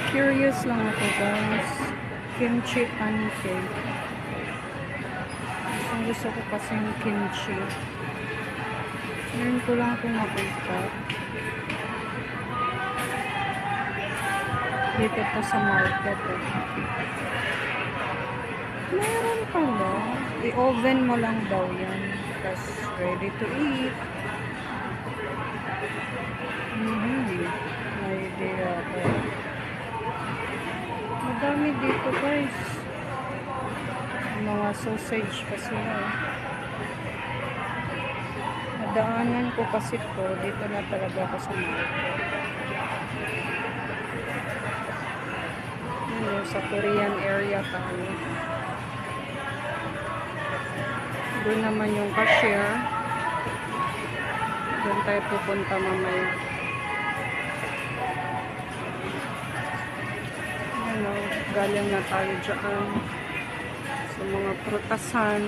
Curious lang ako guys. Kimchi pancake. Gusto ko kasi yung kimchi. Ngayon ko lang ito nakita. Dito po sa market eh. Meron pala. I-oven mo lang daw yan. Tapos ready to eat. May idea ako. Madami dito guys. Mga sausage pa sila eh. Nadaanan ko kasi to. Dito na talaga ako sa market. Sa Korean area tayo. Doon naman yung cashier. Doon tayo pupunta mamaya. Ano, galing na tayo dyan. Sa mga prutasan,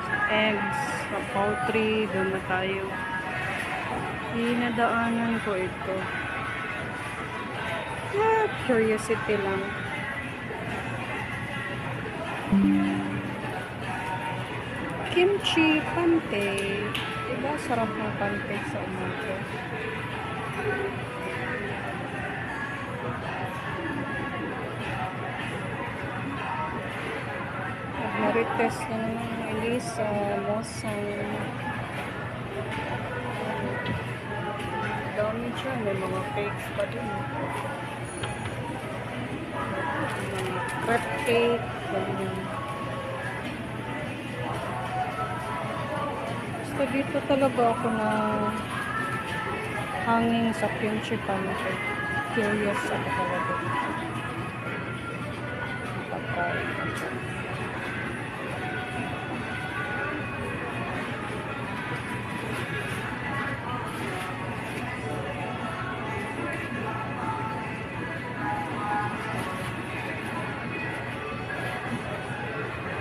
sa eggs, sa poultry, doon na tayo. Inadaanan ko ito. Curiosity lang. Kimchi pancake. Diba sarap ng pancake sa umaga? Marites na naman Elisa, Losang. Dami dyan. May mga cakes pa din. Crepe cake, ganyan. Basta dito talaga ako na hanging sa kimchi pancake. Curious ako talaga. Pagkain.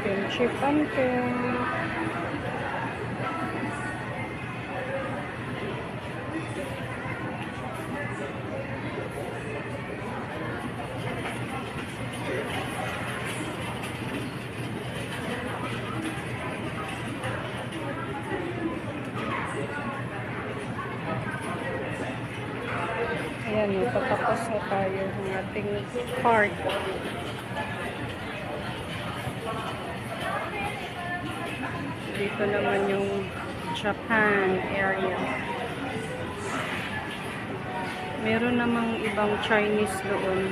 Kimchi pancake. Ayan, patapos na tayo ng ating cart. Dito naman yung Japan area. Meron namang ibang Chinese doon.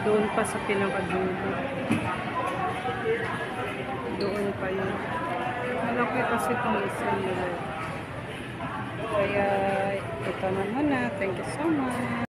Doon pa sa pinakadulo. Doon pa yun. Malaki kasi itong isang nila. Kaya ito na muna. Thank you so much.